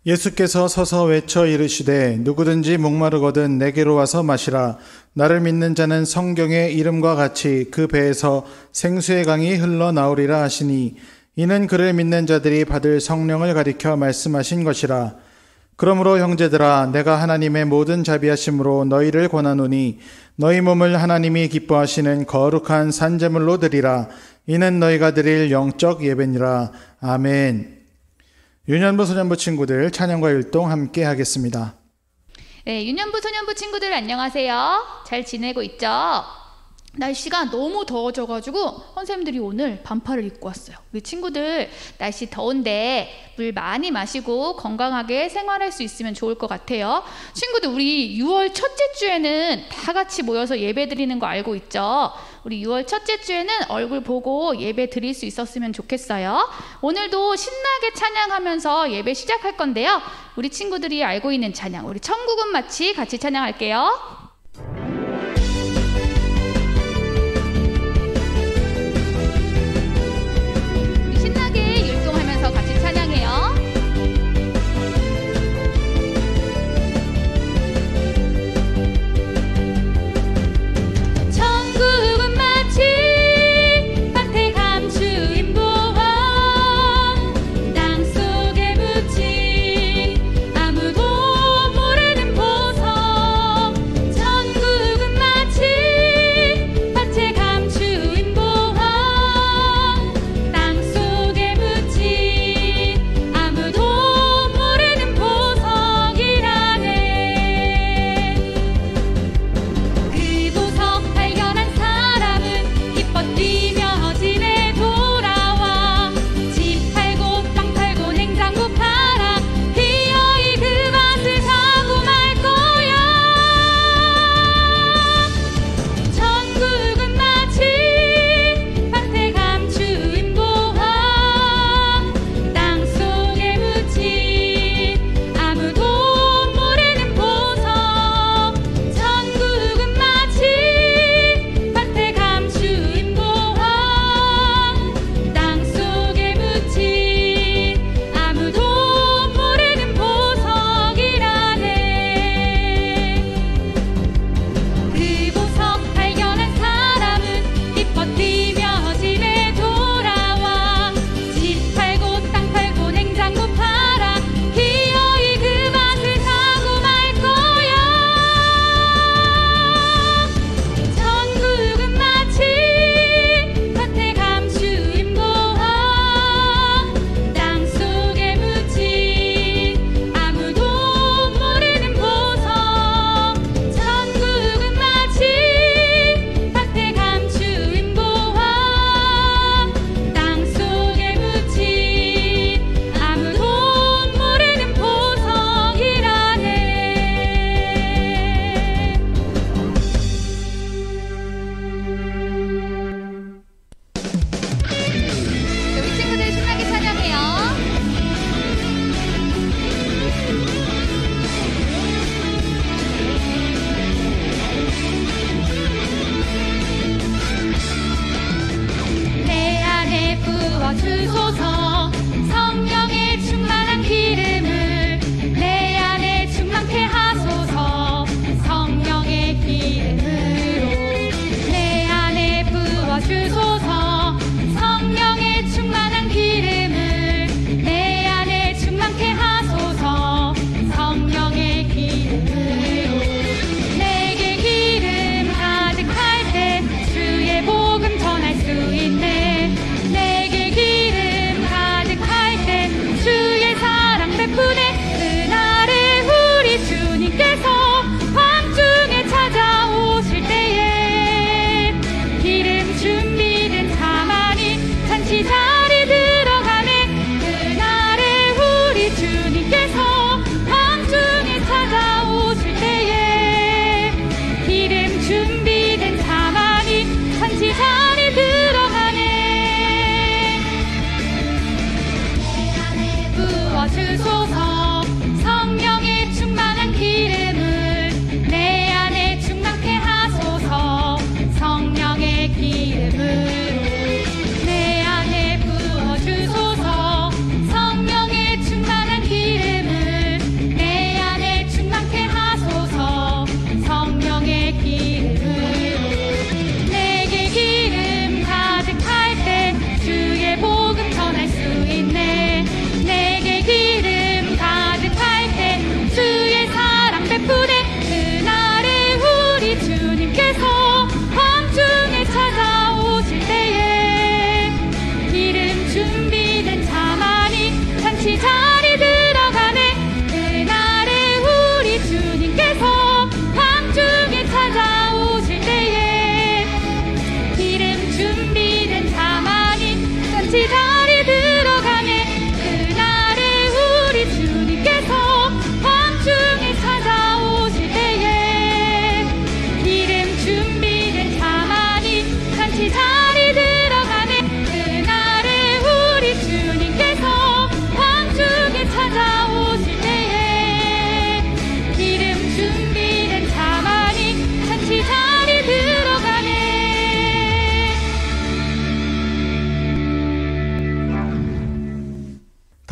예수께서 서서 외쳐 이르시되 누구든지 목마르거든 내게로 와서 마시라. 나를 믿는 자는 성경의 이름과 같이 그 배에서 생수의 강이 흘러나오리라 하시니 이는 그를 믿는 자들이 받을 성령을 가리켜 말씀하신 것이라. 그러므로 형제들아, 내가 하나님의 모든 자비하심으로 너희를 권하노니 너희 몸을 하나님이 기뻐하시는 거룩한 산제물로 드리라. 이는 너희가 드릴 영적 예배니라. 아멘. 유년부 소년부 친구들 찬양과 율동 함께 하겠습니다. 네, 유년부 소년부 친구들 안녕하세요. 잘 지내고 있죠? 날씨가 너무 더워져가지고 선생님들이 오늘 반팔을 입고 왔어요. 우리 친구들 날씨 더운데 물 많이 마시고 건강하게 생활할 수 있으면 좋을 것 같아요. 친구들, 우리 6월 첫째 주에는 다 같이 모여서 예배 드리는 거 알고 있죠? 우리 6월 첫째 주에는 얼굴 보고 예배 드릴 수 있었으면 좋겠어요. 오늘도 신나게 찬양하면서 예배 시작할 건데요. 우리 친구들이 알고 있는 찬양, 우리 천국은 마치 같이 찬양할게요. 내게 기름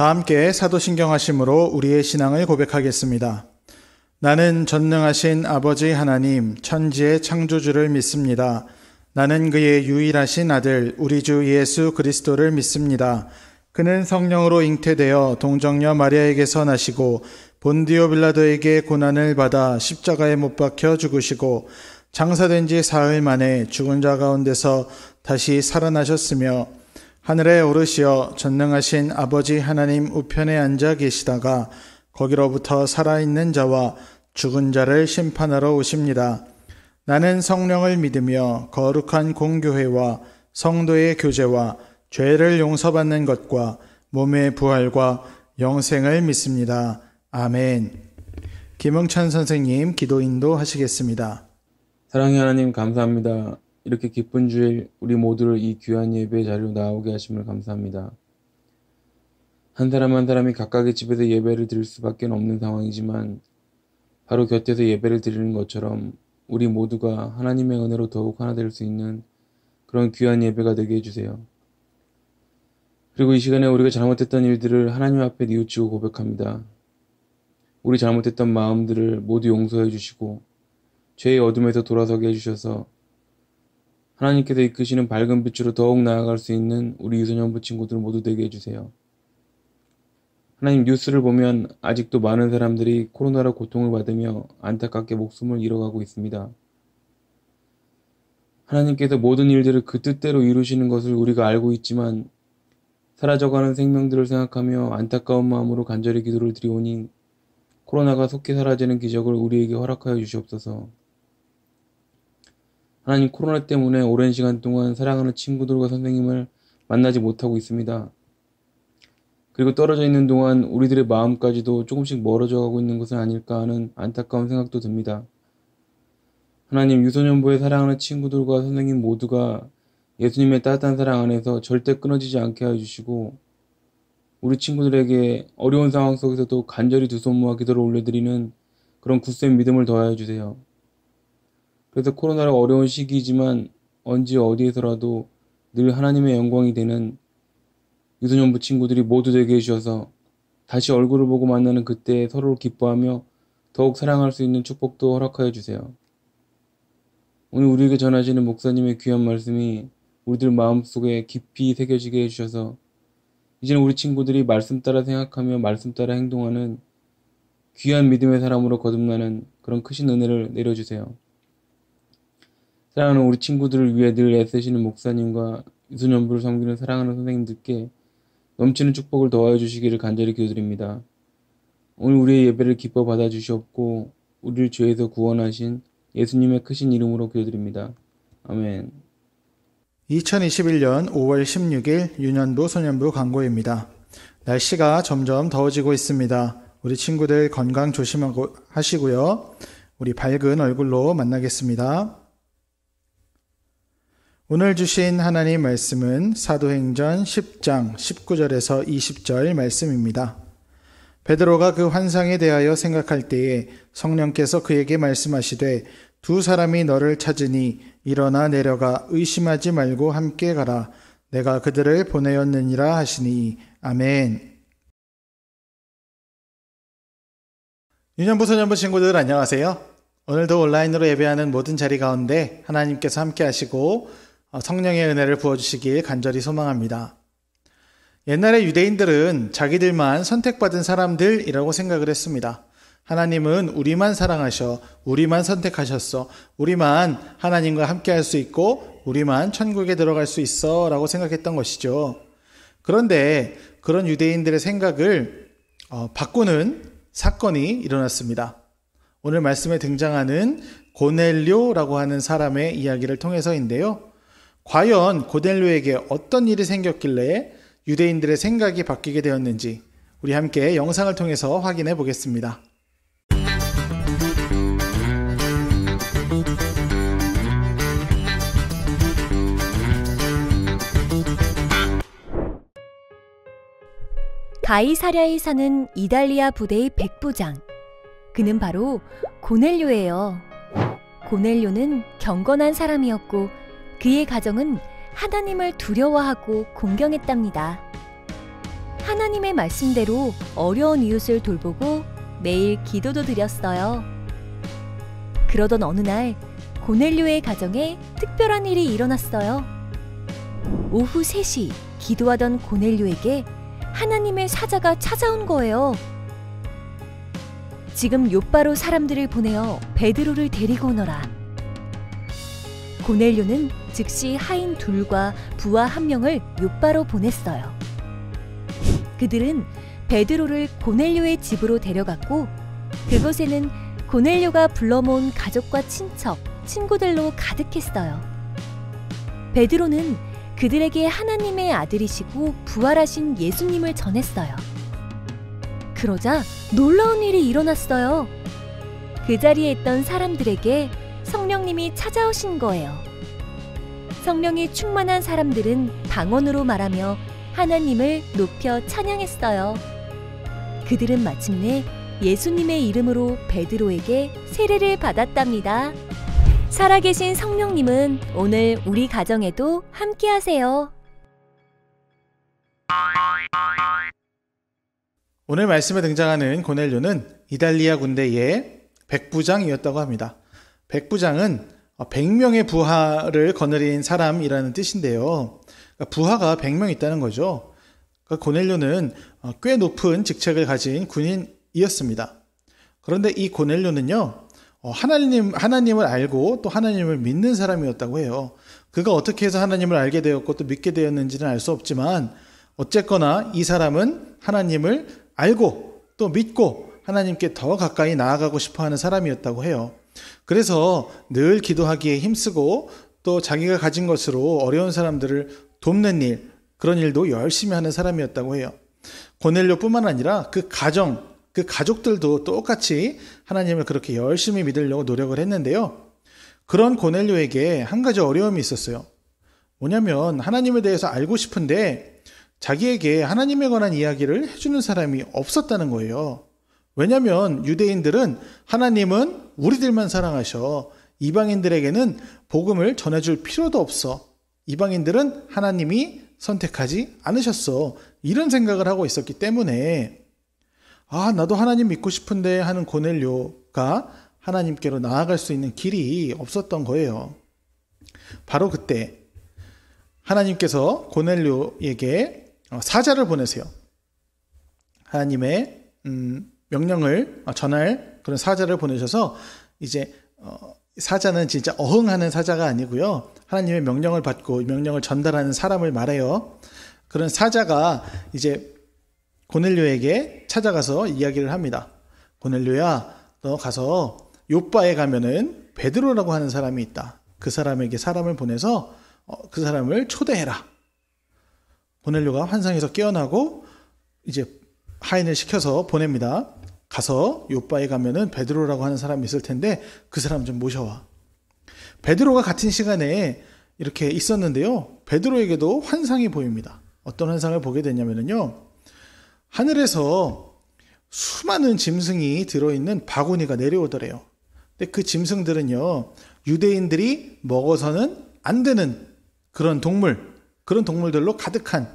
다 함께 사도신경 하심으로 우리의 신앙을 고백하겠습니다. 나는 전능하신 아버지 하나님, 천지의 창조주를 믿습니다. 나는 그의 유일하신 아들, 우리 주 예수 그리스도를 믿습니다. 그는 성령으로 잉태되어 동정녀 마리아에게서 나시고 본디오 빌라도에게 고난을 받아 십자가에 못 박혀 죽으시고 장사된 지 사흘 만에 죽은 자 가운데서 다시 살아나셨으며 하늘에 오르시어 전능하신 아버지 하나님 우편에 앉아 계시다가 거기로부터 살아있는 자와 죽은 자를 심판하러 오십니다. 나는 성령을 믿으며 거룩한 공교회와 성도의 교제와 죄를 용서받는 것과 몸의 부활과 영생을 믿습니다. 아멘. 김흥찬 선생님 기도 인도하시겠습니다. 사랑의 하나님 감사합니다. 이렇게 기쁜 주일 우리 모두를 이 귀한 예배의 자리로 나오게 하심을 감사합니다. 한 사람 한 사람이 각각의 집에서 예배를 드릴 수밖에 없는 상황이지만 바로 곁에서 예배를 드리는 것처럼 우리 모두가 하나님의 은혜로 더욱 하나 될 수 있는 그런 귀한 예배가 되게 해주세요. 그리고 이 시간에 우리가 잘못했던 일들을 하나님 앞에 뉘우치고 고백합니다. 우리 잘못했던 마음들을 모두 용서해 주시고 죄의 어둠에서 돌아서게 해주셔서 하나님께서 이끄시는 밝은 빛으로 더욱 나아갈 수 있는 우리 유소년부 친구들 모두 되게 해주세요. 하나님, 뉴스를 보면 아직도 많은 사람들이 코로나로 고통을 받으며 안타깝게 목숨을 잃어가고 있습니다. 하나님께서 모든 일들을 그 뜻대로 이루시는 것을 우리가 알고 있지만 사라져가는 생명들을 생각하며 안타까운 마음으로 간절히 기도를 드리오니 코로나가 속히 사라지는 기적을 우리에게 허락하여 주시옵소서. 하나님, 코로나 때문에 오랜 시간 동안 사랑하는 친구들과 선생님을 만나지 못하고 있습니다. 그리고 떨어져 있는 동안 우리들의 마음까지도 조금씩 멀어져 가고 있는 것은 아닐까 하는 안타까운 생각도 듭니다. 하나님, 유소년부의 사랑하는 친구들과 선생님 모두가 예수님의 따뜻한 사랑 안에서 절대 끊어지지 않게 하여 주시고 우리 친구들에게 어려운 상황 속에서도 간절히 두 손 모아 기도를 올려드리는 그런 굳센 믿음을 더하여 주세요. 그래서 코로나로 어려운 시기이지만 언제 어디에서라도 늘 하나님의 영광이 되는 유소년부 친구들이 모두 되게 해주셔서 다시 얼굴을 보고 만나는 그때 서로를 기뻐하며 더욱 사랑할 수 있는 축복도 허락하여 주세요. 오늘 우리에게 전하시는 목사님의 귀한 말씀이 우리들 마음속에 깊이 새겨지게 해주셔서 이제는 우리 친구들이 말씀 따라 생각하며 말씀 따라 행동하는 귀한 믿음의 사람으로 거듭나는 그런 크신 은혜를 내려주세요. 사랑하는 우리 친구들을 위해 늘 애쓰시는 목사님과 유소년부를 섬기는 사랑하는 선생님들께 넘치는 축복을 더하여 주시기를 간절히 기도드립니다. 오늘 우리의 예배를 기뻐 받아주시옵고 우리를 죄에서 구원하신 예수님의 크신 이름으로 기도드립니다. 아멘. 2021년 5월 16일 유년부 소년부 광고입니다. 날씨가 점점 더워지고 있습니다. 우리 친구들 건강 조심하시고요. 우리 밝은 얼굴로 만나겠습니다. 오늘 주신 하나님 말씀은 사도행전 10장 19절에서 20절 말씀입니다. 베드로가 그 환상에 대하여 생각할 때에 성령께서 그에게 말씀하시되 두 사람이 너를 찾으니 일어나 내려가 의심하지 말고 함께 가라. 내가 그들을 보내었느니라 하시니. 아멘. 유년부 소년부 친구들 안녕하세요. 오늘도 온라인으로 예배하는 모든 자리 가운데 하나님께서 함께 하시고 성령의 은혜를 부어주시길 간절히 소망합니다. 옛날에 유대인들은 자기들만 선택받은 사람들이라고 생각을 했습니다. 하나님은 우리만 사랑하셔, 우리만 선택하셨어, 우리만 하나님과 함께 할 수 있고 우리만 천국에 들어갈 수 있어 라고 생각했던 것이죠. 그런데 그런 유대인들의 생각을 바꾸는 사건이 일어났습니다. 오늘 말씀에 등장하는 고넬료라고 하는 사람의 이야기를 통해서인데요. 과연 고넬료에게 어떤 일이 생겼길래 유대인들의 생각이 바뀌게 되었는지 우리 함께 영상을 통해서 확인해 보겠습니다. 가이사랴에 사는 이달리아 부대의 백부장. 그는 바로 고넬료예요. 고넬료는 경건한 사람이었고 그의 가정은 하나님을 두려워하고 공경했답니다. 하나님의 말씀대로 어려운 이웃을 돌보고 매일 기도도 드렸어요. 그러던 어느 날 고넬료의 가정에 특별한 일이 일어났어요. 오후 3시 기도하던 고넬료에게 하나님의 사자가 찾아온 거예요. 지금 욥바로 사람들을 보내어 베드로를 데리고 오너라. 고넬료는 즉시 하인 2과 부하 1명을 욥바로 보냈어요. 그들은 베드로를 고넬료의 집으로 데려갔고 그곳에는 고넬료가 불러 모은 가족과 친척, 친구들로 가득했어요. 베드로는 그들에게 하나님의 아들이시고 부활하신 예수님을 전했어요. 그러자 놀라운 일이 일어났어요. 그 자리에 있던 사람들에게 성령님이 찾아오신 거예요. 성령이 충만한 사람들은 방언으로 말하며 하나님을 높여 찬양했어요. 그들은 마침내 예수님의 이름으로 베드로에게 세례를 받았답니다. 살아계신 성령님은 오늘 우리 가정에도 함께하세요. 오늘 말씀에 등장하는 고넬료는 이달리아 군대의 백부장이었다고 합니다. 백부장은 100명의 부하를 거느린 사람이라는 뜻인데요. 부하가 100명 있다는 거죠. 고넬료는 꽤 높은 직책을 가진 군인이었습니다. 그런데 이 고넬료는요, 하나님을 알고 또 하나님을 믿는 사람이었다고 해요. 그가 어떻게 해서 하나님을 알게 되었고 또 믿게 되었는지는 알 수 없지만 어쨌거나 이 사람은 하나님을 알고 또 믿고 하나님께 더 가까이 나아가고 싶어하는 사람이었다고 해요. 그래서 늘 기도하기에 힘쓰고 또 자기가 가진 것으로 어려운 사람들을 돕는 일, 그런 일도 열심히 하는 사람이었다고 해요. 고넬료뿐만 아니라 그 가족들도 똑같이 하나님을 그렇게 열심히 믿으려고 노력을 했는데요. 그런 고넬료에게 한 가지 어려움이 있었어요. 뭐냐면 하나님에 대해서 알고 싶은데 자기에게 하나님에 관한 이야기를 해주는 사람이 없었다는 거예요. 왜냐하면 유대인들은 하나님은 우리들만 사랑하셔. 이방인들에게는 복음을 전해줄 필요도 없어. 이방인들은 하나님이 선택하지 않으셨어. 이런 생각을 하고 있었기 때문에 나도 하나님 믿고 싶은데 하는 고넬료가 하나님께로 나아갈 수 있는 길이 없었던 거예요. 바로 그때 하나님께서 고넬료에게 사자를 보내세요. 하나님의 명령을 전할 그런 사자를 보내셔서 이제 사자는 진짜 어흥하는 사자가 아니고요. 하나님의 명령을 받고 명령을 전달하는 사람을 말해요. 그런 사자가 이제 고넬료에게 찾아가서 이야기를 합니다. 고넬료야, 너 가서 욥바에 가면은 베드로라고 하는 사람이 있다. 그 사람에게 사람을 보내서 그 사람을 초대해라. 고넬료가 환상에서 깨어나고 이제 하인을 시켜서 보냅니다. 가서 욥바에 가면은 베드로라고 하는 사람이 있을 텐데 그 사람 좀 모셔와. 베드로가 같은 시간에 이렇게 있었는데요. 베드로에게도 환상이 보입니다. 어떤 환상을 보게 되냐면요. 하늘에서 수많은 짐승이 들어있는 바구니가 내려오더래요. 근데 그 짐승들은요, 유대인들이 먹어서는 안 되는 그런 동물들로 가득한,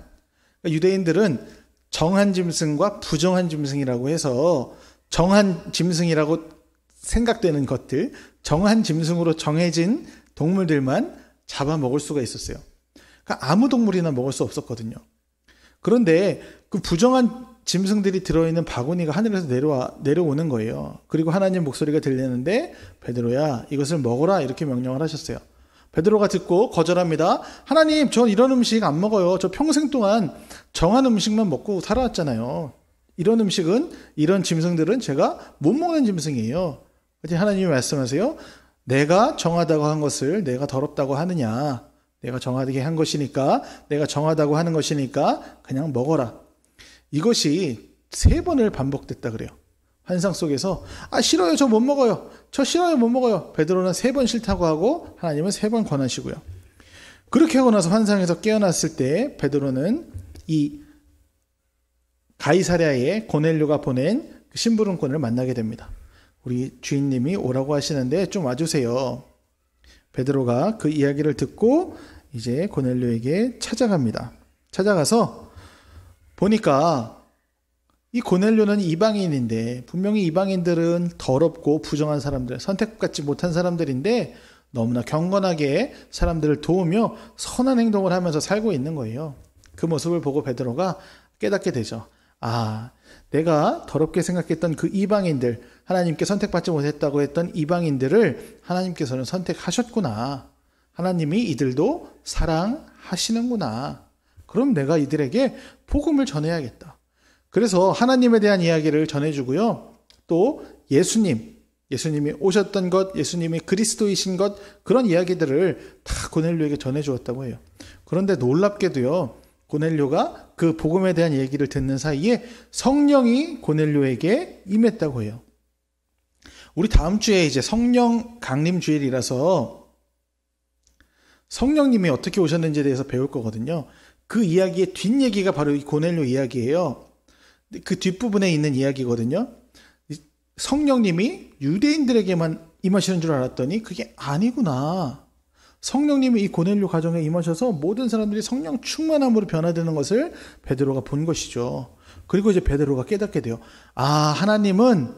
그러니까 유대인들은 정한 짐승과 부정한 짐승이라고 해서 정한 짐승이라고 생각되는 것들, 정한 짐승으로 정해진 동물들만 잡아먹을 수가 있었어요. 그러니까 아무 동물이나 먹을 수 없었거든요. 그런데 그 부정한 짐승들이 들어있는 바구니가 하늘에서 내려오는 거예요. 그리고 하나님 목소리가 들리는데 베드로야, 이것을 먹어라, 이렇게 명령을 하셨어요. 베드로가 듣고 거절합니다. 하나님, 저 이런 음식 안 먹어요. 저 평생 동안 정한 음식만 먹고 살아왔잖아요. 이런 짐승들은 제가 못 먹는 짐승이에요. 하나님이 말씀하세요. 내가 정하다고 한 것을 내가 더럽다고 하느냐. 내가 정하게 한 것이니까, 내가 정하다고 하는 것이니까 그냥 먹어라. 이것이 3번을 반복됐다 그래요. 환상 속에서 싫어요, 저 못 먹어요. 저 싫어요, 못 먹어요. 베드로는 3번 싫다고 하고 하나님은 3번 권하시고요. 그렇게 하고 나서 환상에서 깨어났을 때 베드로는 이 가이사랴에 고넬료가 보낸 심부름꾼을 만나게 됩니다. 우리 주인님이 오라고 하시는데 좀 와주세요. 베드로가 그 이야기를 듣고 이제 고넬료에게 찾아갑니다. 찾아가서 보니까 이 고넬료는 이방인인데 분명히 이방인들은 더럽고 부정한 사람들, 선택받지 못한 사람들인데 너무나 경건하게 사람들을 도우며 선한 행동을 하면서 살고 있는 거예요. 그 모습을 보고 베드로가 깨닫게 되죠. 아, 내가 더럽게 생각했던 그 이방인들, 하나님께 선택받지 못했다고 했던 이방인들을 하나님께서는 선택하셨구나. 하나님이 이들도 사랑하시는구나. 그럼 내가 이들에게 복음을 전해야겠다. 그래서 하나님에 대한 이야기를 전해주고요. 또 예수님이 오셨던 것, 예수님이 그리스도이신 것, 그런 이야기들을 다 고넬료에게 전해주었다고 해요. 그런데 놀랍게도요, 고넬료가 그 복음에 대한 얘기를 듣는 사이에 성령이 고넬료에게 임했다고 해요. 우리 다음 주에 이제 성령 강림 주일이라서 성령님이 어떻게 오셨는지에 대해서 배울 거거든요. 그 이야기의 뒷얘기가 바로 이 고넬료 이야기예요. 그 뒷부분에 있는 이야기거든요. 성령님이 유대인들에게만 임하시는 줄 알았더니 그게 아니구나. 성령님이 이 고넬료 가정에 임하셔서 모든 사람들이 성령 충만함으로 변화되는 것을 베드로가 본 것이죠. 그리고 이제 베드로가 깨닫게 돼요. 아, 하나님은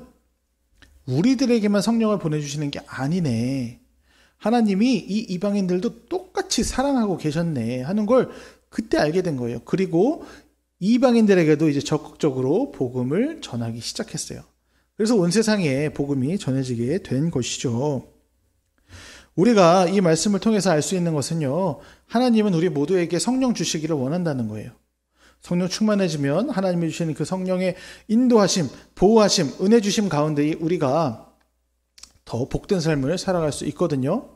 우리들에게만 성령을 보내주시는 게 아니네. 하나님이 이 이방인들도 똑같이 사랑하고 계셨네 하는 걸 그때 알게 된 거예요. 그리고 이방인들에게도 이제 적극적으로 복음을 전하기 시작했어요. 그래서 온 세상에 복음이 전해지게 된 것이죠. 우리가 이 말씀을 통해서 알 수 있는 것은요, 하나님은 우리 모두에게 성령 주시기를 원한다는 거예요. 성령 충만해지면 하나님이 주시는 그 성령의 인도하심, 보호하심, 은혜 주심 가운데 우리가 더 복된 삶을 살아갈 수 있거든요.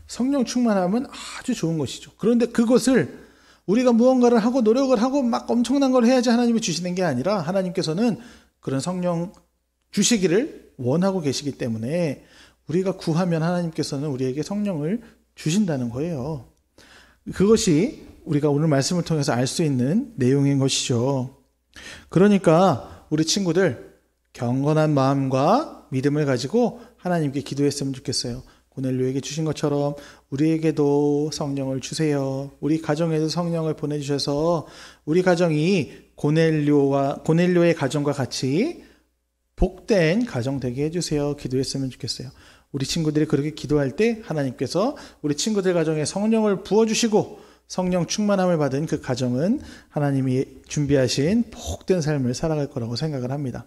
성령 충만함은 아주 좋은 것이죠. 그런데 그것을 우리가 무언가를 하고 노력을 하고 막 엄청난 걸 해야지 하나님이 주시는 게 아니라 하나님께서는 그런 성령 주시기를 원하고 계시기 때문에 우리가 구하면 하나님께서는 우리에게 성령을 주신다는 거예요. 그것이 우리가 오늘 말씀을 통해서 알 수 있는 내용인 것이죠. 그러니까 우리 친구들 경건한 마음과 믿음을 가지고 하나님께 기도했으면 좋겠어요. 고넬료에게 주신 것처럼 우리에게도 성령을 주세요. 우리 가정에도 성령을 보내주셔서 우리 가정이 고넬료의 가정과 같이 복된 가정 되게 해주세요. 기도했으면 좋겠어요. 우리 친구들이 그렇게 기도할 때 하나님께서 우리 친구들 가정에 성령을 부어주시고 성령 충만함을 받은 그 가정은 하나님이 준비하신 복된 삶을 살아갈 거라고 생각을 합니다.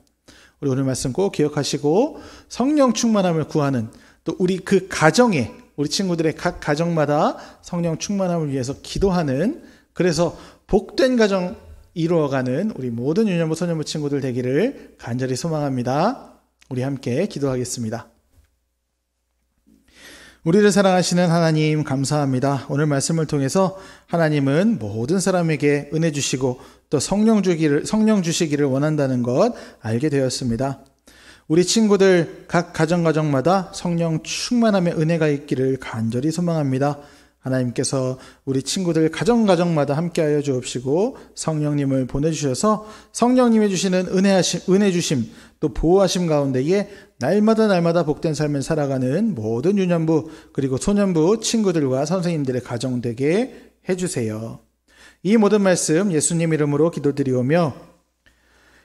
우리 오늘 말씀 꼭 기억하시고 성령 충만함을 구하는, 또 우리 그 가정에, 우리 친구들의 각 가정마다 성령 충만함을 위해서 기도하는, 그래서 복된 가정 이루어가는 우리 모든 유년부 소년부 친구들 되기를 간절히 소망합니다. 우리 함께 기도하겠습니다. 우리를 사랑하시는 하나님 감사합니다. 오늘 말씀을 통해서 하나님은 모든 사람에게 은혜 주시고 또 성령 주시기를 원한다는 것 알게 되었습니다. 우리 친구들 각 가정마다 성령 충만함의 은혜가 있기를 간절히 소망합니다. 하나님께서 우리 친구들 가정마다 함께하여 주옵시고 성령님을 보내주셔서 성령님이 주시는 은혜 주심 또 보호하심 가운데에 날마다 복된 삶을 살아가는 모든 유년부 그리고 소년부 친구들과 선생님들의 가정 되게 해주세요. 이 모든 말씀 예수님 이름으로 기도드리오며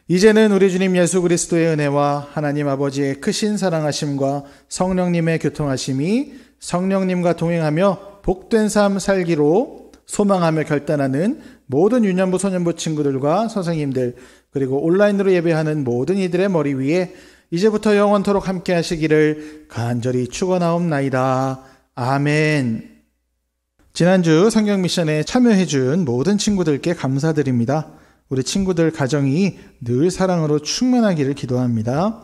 이제는 우리 주님 예수 그리스도의 은혜와 하나님 아버지의 크신 사랑하심과 성령님의 교통하심이 성령님과 동행하며 복된 삶 살기로 소망하며 결단하는 모든 유년부 소년부 친구들과 선생님들 그리고 온라인으로 예배하는 모든 이들의 머리 위에 이제부터 영원토록 함께 하시기를 간절히 축원하옵나이다. 아멘. 지난주 성경 미션에 참여해 준 모든 친구들께 감사드립니다. 우리 친구들 가정이 늘 사랑으로 충만하기를 기도합니다.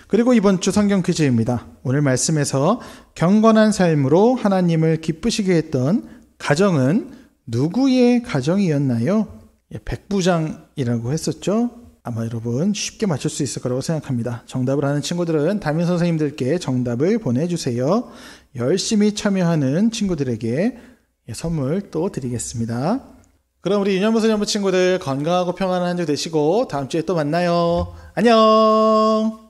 그리고 이번 주 성경 퀴즈입니다. 오늘 말씀에서 경건한 삶으로 하나님을 기쁘시게 했던 가정은 누구의 가정이었나요? 백부장이라고 했었죠? 아마 여러분 쉽게 맞출 수 있을 거라고 생각합니다. 정답을 아는 친구들은 담임 선생님들께 정답을 보내주세요. 열심히 참여하는 친구들에게 선물 또 드리겠습니다. 그럼 우리 유년부 소년부 친구들 건강하고 평안한 한 주 되시고 다음 주에 또 만나요. 안녕.